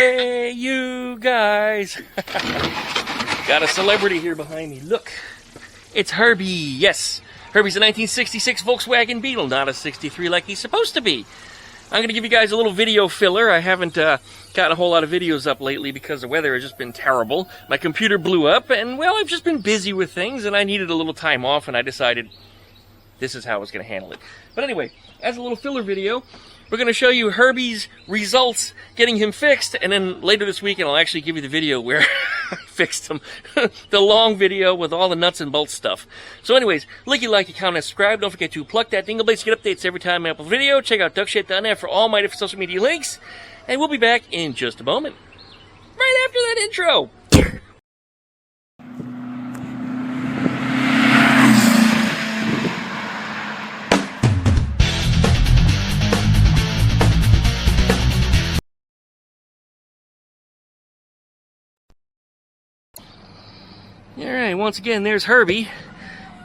Hey, you guys. Got a celebrity here behind me. Look, it's Herbie. Yes, Herbie's a 1966 Volkswagen Beetle, not a 63 like he's supposed to be. I'm going to give you guys a little video filler. I haven't gotten a whole lot of videos up lately because the weather has just been terrible. My computer blew up, and, well, I've just been busy with things, and I needed a little time off, and I decided this is how I was going to handle it. But anyway, as a little filler video, we're going to show you Herbie's results getting him fixed, and then later this weekend I'll actually give you the video where I fixed him. The long video with all the nuts and bolts stuff. So anyways, like, comment, subscribe. Don't forget to pluck that dingle blade to get updates every time I upload a video. Check out duckshit.net for all my different social media links. And we'll be back in just a moment. Right after that intro. Alright, once again, there's Herbie,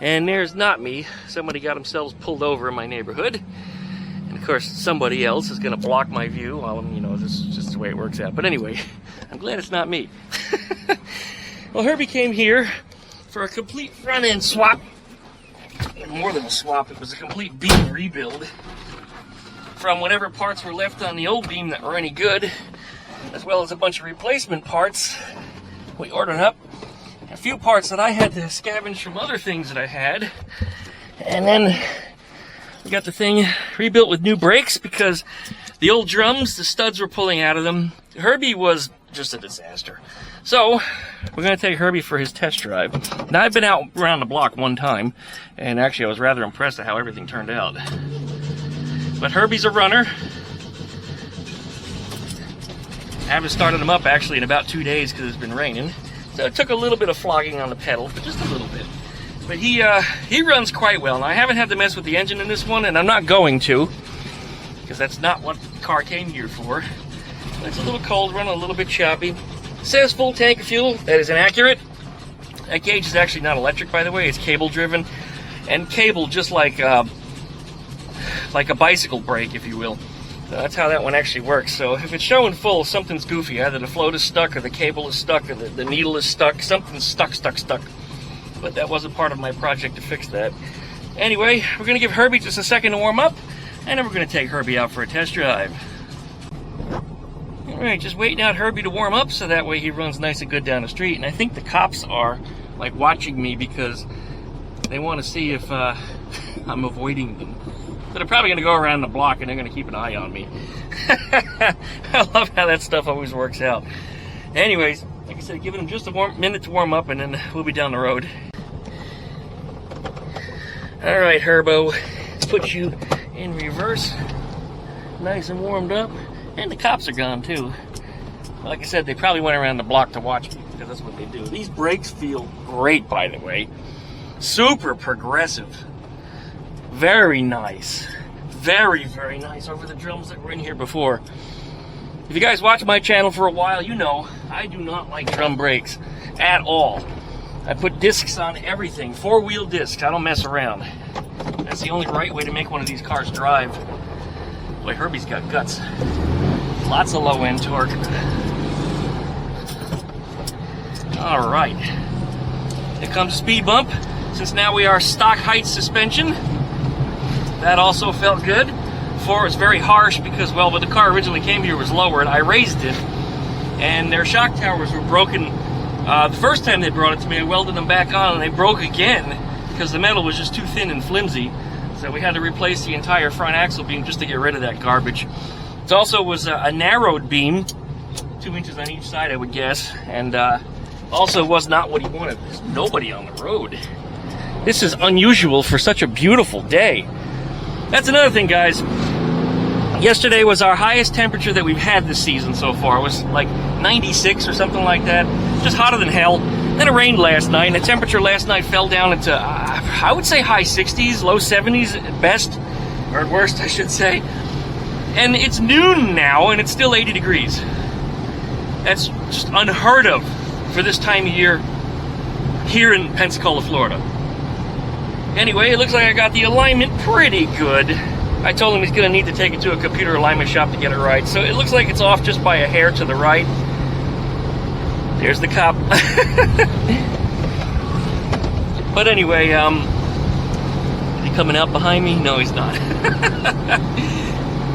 and there's not me. Somebody got themselves pulled over in my neighborhood. And of course, somebody else is going to block my view while I'm, this is just the way it works out. But anyway, I'm glad it's not me. Well, Herbie came here for a complete front-end swap. More than a swap, it was a complete beam rebuild. From whatever parts were left on the old beam that were any good, as well as a bunch of replacement parts we ordered up. A few parts that I had to scavenge from other things that I had. And then we got the thing rebuilt with new brakes because the old drums, the studs were pulling out of them. Herbie was just a disaster. So we're going to take Herbie for his test drive. Now, I've been out around the block one time, and actually I was rather impressed at how everything turned out. But Herbie's a runner. I haven't started him up actually in about 2 days because it's been raining. So it took a little bit of flogging on the pedal, but just a little bit. But he runs quite well. Now, I haven't had to mess with the engine in this one, and I'm not going to, because that's not what the car came here for. But it's a little cold, running a little bit choppy. It says full tank of fuel. That is inaccurate. That gauge is actually not electric, by the way. It's cable driven, and cable just like a bicycle brake, if you will. So that's how that one actually works. So if it's showing full, something's goofy. Either the float is stuck, or the cable is stuck, or the needle is stuck. Something's stuck. But that wasn't part of my project to fix that. Anyway, we're going to give Herbie just a second to warm up, and then we're going to take Herbie out for a test drive. Alright, just waiting out Herbie to warm up so that way he runs nice and good down the street. And I think the cops are, like, watching me because they want to see if I'm avoiding them. So they're probably going to go around the block and they're going to keep an eye on me. I love how that stuff always works out. Anyways, like I said, giving them just a minute to warm up and then we'll be down the road. Alright, Herbo, let's put you in reverse. Nice and warmed up. And the cops are gone too. Like I said, they probably went around the block to watch me because that's what they do. These brakes feel great, by the way. Super progressive. Very nice. Very, very nice over the drums that were in here before. If you guys watch my channel for a while, you know I do not like drum brakes at all. I put discs on everything, 4-wheel discs. I don't mess around. That's the only right way to make one of these cars drive. Boy, Herbie's got guts. Lots of low-end torque. All right. Here comes a speed bump. Since now we are stock height suspension, that also felt good. Before it was very harsh because, well, when the car originally came here was lowered, I raised it, and their shock towers were broken. The first time they brought it to me, I welded them back on, and they broke again because the metal was just too thin and flimsy. So we had to replace the entire front axle beam just to get rid of that garbage. It also was a narrowed beam, 2 inches on each side, I would guess, and also was not what he wanted. There's nobody on the road. This is unusual for such a beautiful day. That's another thing, guys. Yesterday was our highest temperature that we've had this season so far. It was like 96 or something like that. Just hotter than hell. Then it rained last night, and the temperature last night fell down into, I would say high 60s, low 70s at best. Or at worst, I should say. And it's noon now, and it's still 80 degrees. That's just unheard of for this time of year here in Pensacola, Florida. Anyway, it looks like I got the alignment pretty good. I told him he's going to need to take it to a computer alignment shop to get it right. So it looks like it's off just by a hair to the right. There's the cop. But anyway, is he coming out behind me? No, he's not.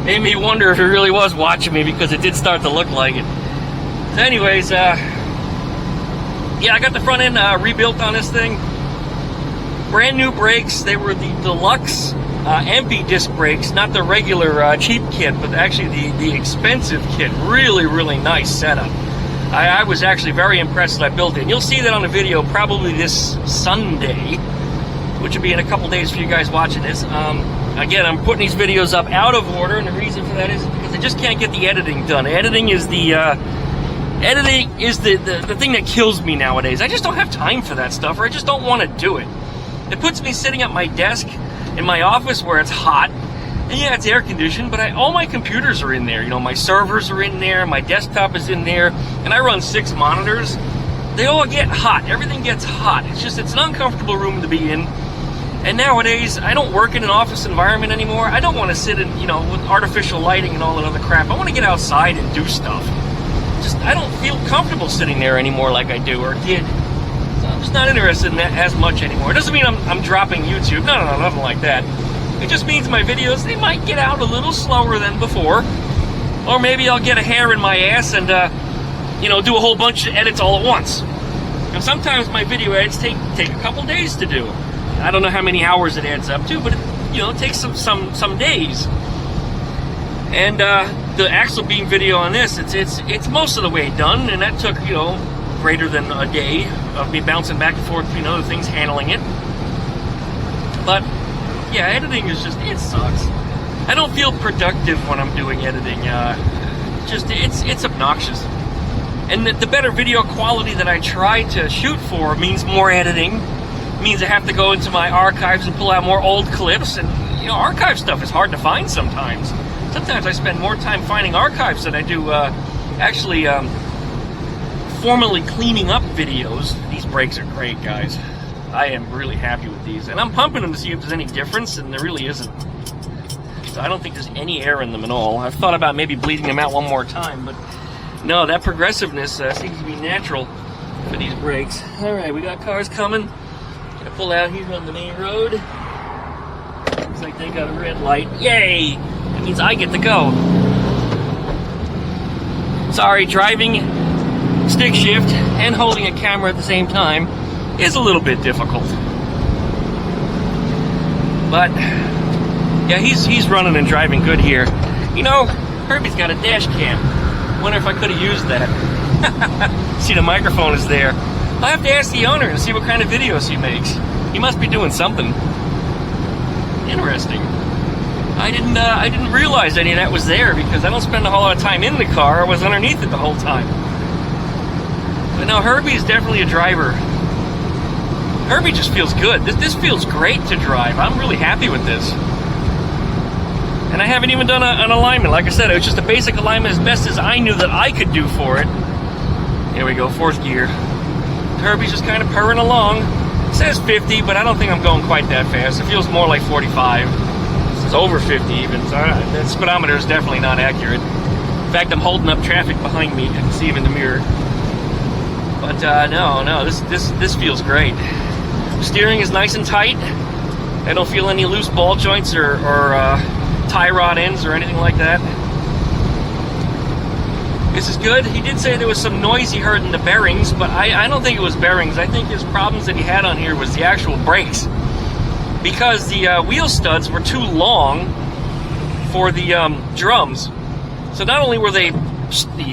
Made me wonder if he really was watching me, because it did start to look like it. So anyways, yeah, I got the front end rebuilt on this thing. Brand new brakes. They were the deluxe empty disc brakes, not the regular cheap kit, but actually the expensive kit. Really, really nice setup. I was actually very impressed that I built it. And you'll see that on a video probably this Sunday, which will be in a couple days for you guys watching this. Again, I'm putting these videos up out of order, and the reason for that is because I just can't get the editing done. Editing is the thing that kills me nowadays. I just don't have time for that stuff, or I just don't want to do it. It puts me sitting at my desk in my office where it's hot, and yeah, it's air conditioned, but all my computers are in there. You know, my servers are in there, my desktop is in there, and I run 6 monitors. They all get hot. Everything gets hot. It's an uncomfortable room to be in. And nowadays, I don't work in an office environment anymore. I don't want to sit in, you know, with artificial lighting and all that other crap. I want to get outside and do stuff. I don't feel comfortable sitting there anymore like I do or did. So I'm just not interested in that as much anymore. It doesn't mean I'm dropping YouTube. No, nothing like that. It just means my videos, they might get out a little slower than before. Or maybe I'll get a hair in my ass and, you know, do a whole bunch of edits all at once. And sometimes my video edits take a couple days to do. I don't know how many hours it adds up to, but it takes some days. And the axle beam video on this, it's most of the way done, and that took, you know, greater than a day of me bouncing back and forth between other things, handling it. But yeah, editing is it sucks. I don't feel productive when I'm doing editing. It's obnoxious. And the better video quality that I try to shoot for means more editing. Means I have to go into my archives and pull out more old clips, and you know, archive stuff is hard to find sometimes. Sometimes I spend more time finding archives than I do actually formally cleaning up videos. These brakes are great, guys. I am really happy with these, and I'm pumping them to see if there's any difference, and there really isn't. So I don't think there's any air in them at all. I've thought about maybe bleeding them out one more time, but no, that progressiveness seems to be natural for these brakes. All right, we got cars coming. Gonna pull out here on the main road. Looks like they got a red light. Yay! That means I get to go. Sorry, driving stick shift and holding a camera at the same time is a little bit difficult. But yeah, he's running and driving good here. You know, Herbie's got a dash cam. Wonder if I could have used that. See, the microphone is there. I'll have to ask the owner and see what kind of videos he makes. He must be doing something interesting. I didn't realize any of that was there because I don't spend a whole lot of time in the car. I was underneath it the whole time. But no, Herbie is definitely a driver. Herbie just feels good. This feels great to drive. I'm really happy with this. And I haven't even done an alignment. Like I said, it was just a basic alignment as best as I knew that I could do for it. Here we go, 4th gear. Herbie's just kind of purring along. It says 50, but I don't think I'm going quite that fast. It feels more like 45. It's over 50 even, so that speedometer is definitely not accurate. In fact, I'm holding up traffic behind me. I can see him in the mirror. But no, this feels great. Steering is nice and tight. I don't feel any loose ball joints or tie rod ends or anything like that. This is good. He did say there was some noise he heard in the bearings, but I don't think it was bearings. I think his problems that he had on here was the actual brakes. Because the wheel studs were too long for the drums. So not only were the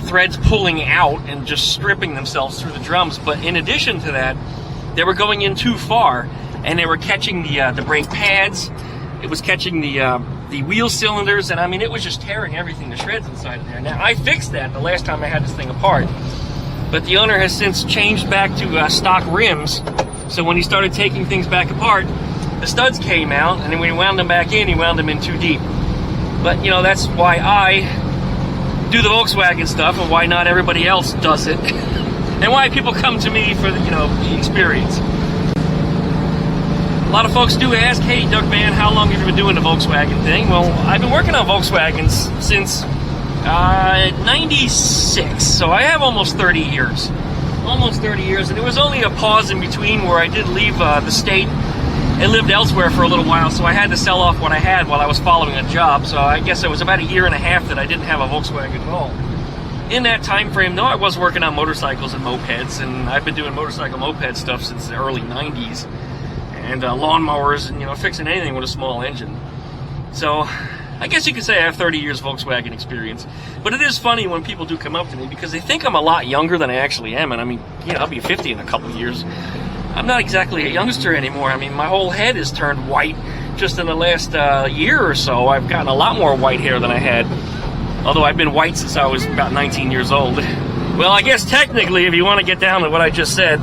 threads pulling out and just stripping themselves through the drums, but in addition to that, they were going in too far, and they were catching the brake pads. It was catching the wheel cylinders, and I mean, it was just tearing everything to shreds inside of there. Now, I fixed that the last time I had this thing apart, but the owner has since changed back to stock rims, so when he started taking things back apart, the studs came out, and then when he wound them back in, he wound them in too deep. But, you know, that's why I do the Volkswagen stuff, and why not everybody else does it, and why people come to me for the, you know, the experience. A lot of folks do ask, hey, Duckman, how long have you been doing the Volkswagen thing? Well, I've been working on Volkswagens since 96, so I have almost 30 years. Almost 30 years, and there was only a pause in between where I did leave the state and lived elsewhere for a little while, so I had to sell off what I had while I was following a job, so I guess it was about a year and a half that I didn't have a Volkswagen at all. In that time frame, though, I was working on motorcycles and mopeds, and I've been doing motorcycle moped stuff since the early 90s, and lawnmowers and, you know, fixing anything with a small engine. So I guess you could say I have 30 years Volkswagen experience. But it is funny when people do come up to me because they think I'm a lot younger than I actually am. And I mean, you know, I'll be 50 in a couple of years. I'm not exactly a youngster anymore. I mean, my whole head has turned white just in the last year or so. I've gotten a lot more white hair than I had. Although I've been white since I was about 19 years old. Well, I guess technically, if you want to get down to what I just said,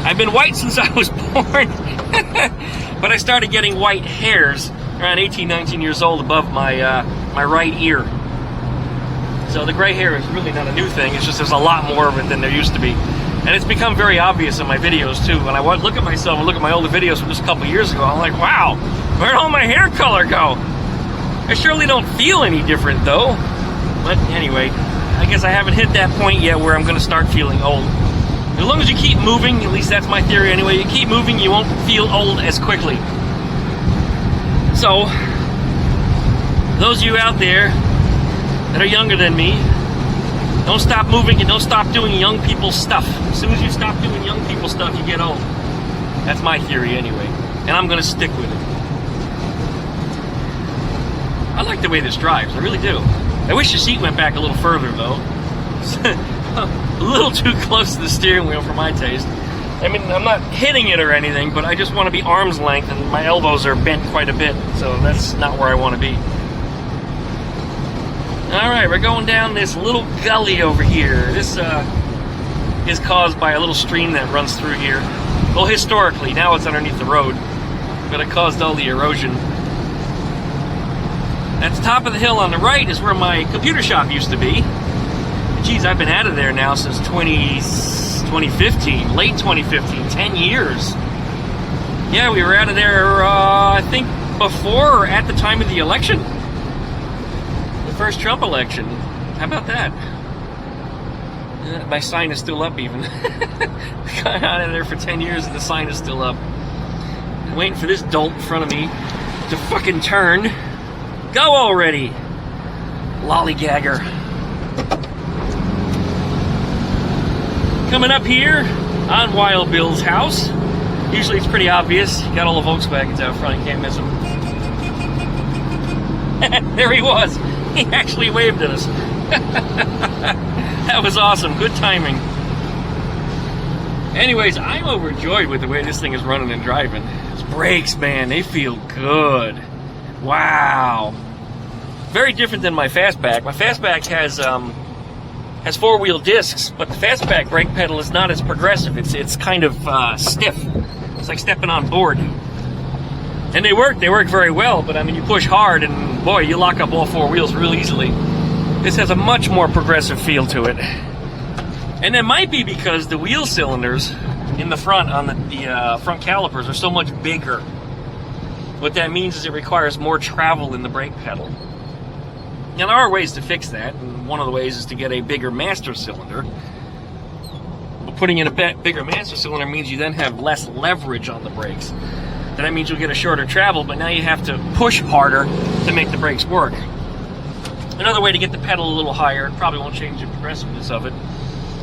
I've been white since I was born. But I started getting white hairs around 18, 19 years old above my my right ear. So the gray hair is really not a new thing. It's just there's a lot more of it than there used to be. And it's become very obvious in my videos too. When I look at myself and look at my older videos from just a couple of years ago, I'm like, wow, where'd all my hair color go? I surely don't feel any different though. But anyway, I guess I haven't hit that point yet where I'm going to start feeling old. As long as you keep moving, at least that's my theory anyway, you keep moving, you won't feel old as quickly. So, those of you out there that are younger than me, don't stop moving and don't stop doing young people stuff. As soon as you stop doing young people stuff, you get old. That's my theory anyway, and I'm going to stick with it. I like the way this drives, I really do. I wish the seat went back a little further though. A little too close to the steering wheel for my taste. I mean, I'm not hitting it or anything, but I just want to be arm's length, and my elbows are bent quite a bit, so that's not where I want to be. Alright, we're going down this little gully over here. This is caused by a little stream that runs through here. Well, historically, now it's underneath the road, but it caused all the erosion. At the top of the hill on the right is where my computer shop used to be. Geez, I've been out of there now since 2015, late 2015, 10 years. Yeah, we were out of there, I think, before or at the time of the election. The first Trump election. How about that? My sign is still up, even. Got out of there for 10 years and the sign is still up. I'm waiting for this dolt in front of me to fucking turn. Go already! Lollygagger. Coming up here on Wild Bill's house. Usually it's pretty obvious. You got all the Volkswagens out front, you can't miss them. There he was. He actually waved at us. That was awesome. Good timing. Anyways, I'm overjoyed with the way this thing is running and driving. Those brakes, man, they feel good. Wow. Very different than my fastback. My fastback has four-wheel discs, but the fastback brake pedal is not as progressive. It's kind of stiff. It's like stepping on board. And they work very well, but I mean, you push hard and boy, you lock up all four wheels real easily. This has a much more progressive feel to it. And it might be because the wheel cylinders in the front on the front calipers are so much bigger. What that means is it requires more travel in the brake pedal. Now, there are ways to fix that, and one of the ways is to get a bigger master cylinder. But putting in a bigger master cylinder means you then have less leverage on the brakes. That means you'll get a shorter travel, but now you have to push harder to make the brakes work. Another way to get the pedal a little higher, it probably won't change the progressiveness of it,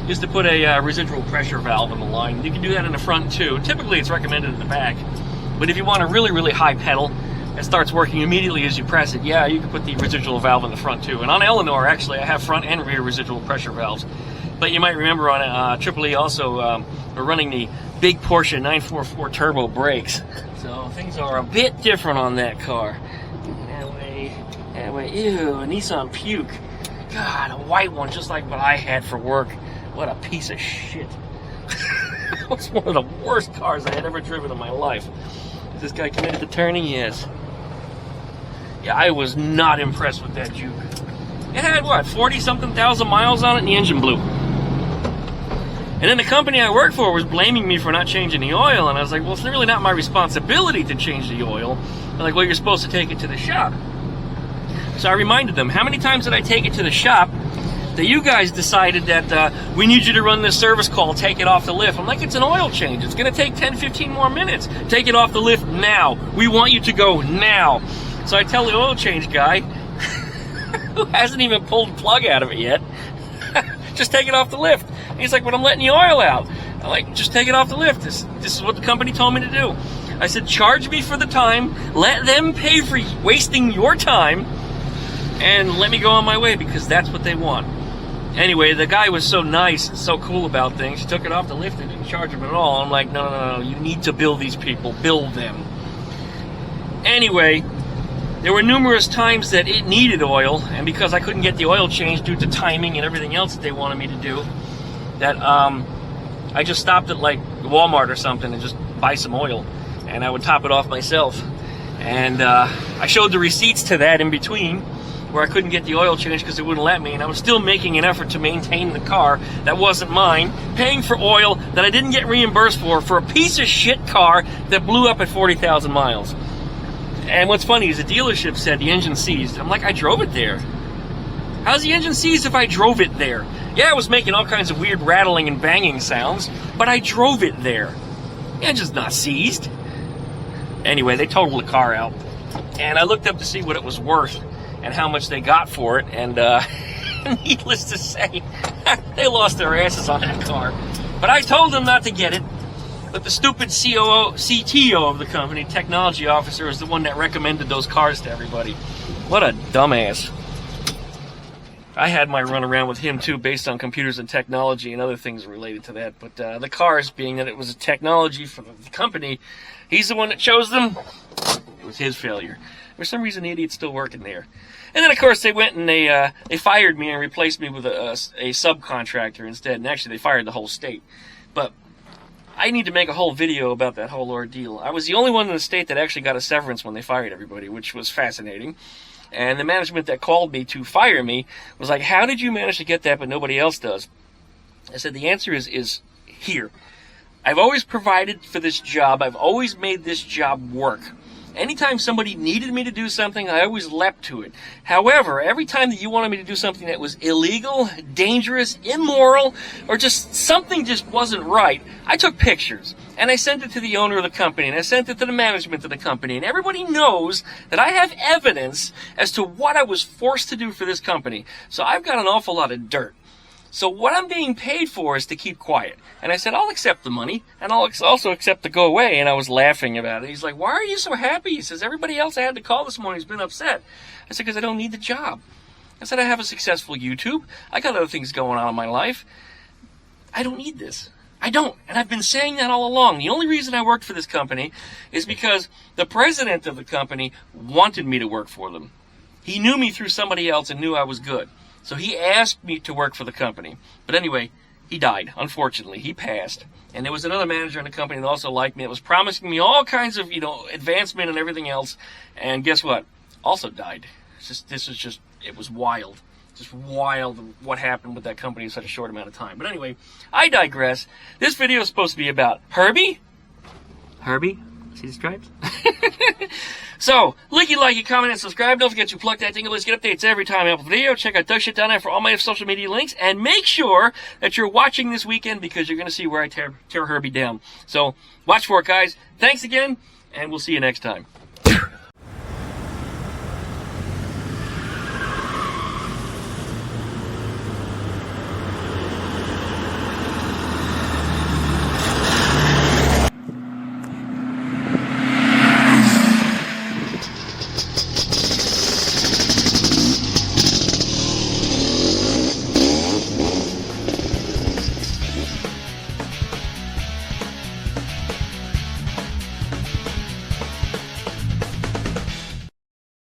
is to put a residual pressure valve in the line. You can do that in the front too. Typically it's recommended in the back. But if you want a really, really high pedal that starts working immediately as you press it, yeah, you can put the residual valve in the front too. And on Eleanor, actually, I have front and rear residual pressure valves. But you might remember on EEE also, we're running the big Porsche 944 turbo brakes. So things are a bit different on that car. That way, ew, a Nissan Puke. God, a white one just like what I had for work. What a piece of shit. It was one of the worst cars I had ever driven in my life. Is this guy committed to turning? Yes. Yeah, I was not impressed with that Juke. It had, what, 40-something thousand miles on it and the engine blew. And then the company I work for was blaming me for not changing the oil, and I was like, well, it's really not my responsibility to change the oil. They're like, well, you're supposed to take it to the shop. So I reminded them, how many times did I take it to the shop that you guys decided that we need you to run this service call, take it off the lift? I'm like, it's an oil change. It's going to take 10, 15 more minutes. Take it off the lift now. We want you to go now. So I tell the oil change guy, who hasn't even pulled the plug out of it yet, just take it off the lift. And he's like, but I'm letting the oil out. I'm like, just take it off the lift. This is what the company told me to do. I said, charge me for the time. Let them pay for wasting your time. And let me go on my way, because that's what they want. Anyway, the guy was so nice and so cool about things. He took it off the lift and didn't charge him at all. I'm like, no. You need to bill these people. Bill them. Anyway, there were numerous times that it needed oil, and because I couldn't get the oil changed due to timing and everything else that they wanted me to do, that I just stopped at like Walmart or something and just buy some oil, and I would top it off myself. And I showed the receipts to that in between, where I couldn't get the oil changed because it wouldn't let me, and I was still making an effort to maintain the car that wasn't mine, paying for oil that I didn't get reimbursed for a piece of shit car that blew up at 40,000 miles. And what's funny is the dealership said the engine seized. I'm like, I drove it there. How's the engine seized if I drove it there? Yeah, it was making all kinds of weird rattling and banging sounds, but I drove it there. The engine's not seized. Anyway, they totaled the car out, and I looked up to see what it was worth and how much they got for it, and needless to say, they lost their asses on that car. But I told them not to get it, but the stupid CTO of the company, technology officer, is the one that recommended those cars to everybody. What a dumbass. I had my run around with him too, based on computers and technology and other things related to that, but the cars, being that it was a technology for the company, he's the one that chose them. It was his failure. For some reason, the idiot's still working there. And then, of course, they went and they fired me and replaced me with a subcontractor instead. And actually, they fired the whole state. But I need to make a whole video about that whole ordeal. I was the only one in the state that actually got a severance when they fired everybody, which was fascinating. And the management that called me to fire me was like, how did you manage to get that but nobody else does? I said, the answer is here. I've always provided for this job. I've always made this job work. Anytime somebody needed me to do something, I always leapt to it. However, every time that you wanted me to do something that was illegal, dangerous, immoral, or just something just wasn't right, I took pictures. And I sent it to the owner of the company, and I sent it to the management of the company, and everybody knows that I have evidence as to what I was forced to do for this company. So I've got an awful lot of dirt. So what I'm being paid for is to keep quiet. And I said, I'll accept the money, and I'll also accept to go away. And I was laughing about it. He's like, why are you so happy? He says, everybody else I had to call this morning has been upset. I said, because I don't need the job. I said, I have a successful YouTube. I got other things going on in my life. I don't need this. I don't. And I've been saying that all along. The only reason I worked for this company is because the president of the company wanted me to work for them. He knew me through somebody else and knew I was good. So he asked me to work for the company. But anyway, he died, unfortunately. He passed. And there was another manager in the company that also liked me. It was promising me all kinds of, advancement and everything else. And guess what? Also died. It was wild. Just wild what happened with that company in such a short amount of time. But anyway, I digress. This video is supposed to be about Herbie. Herbie? See the stripes? So, like, comment, and subscribe. Don't forget to plug that thing. Let's get updates every time I upload a video. Check out Doug Shit Down there for all my social media links. And make sure that you're watching this weekend, because you're going to see where I tear Herbie down. So, watch for it, guys. Thanks again, and we'll see you next time.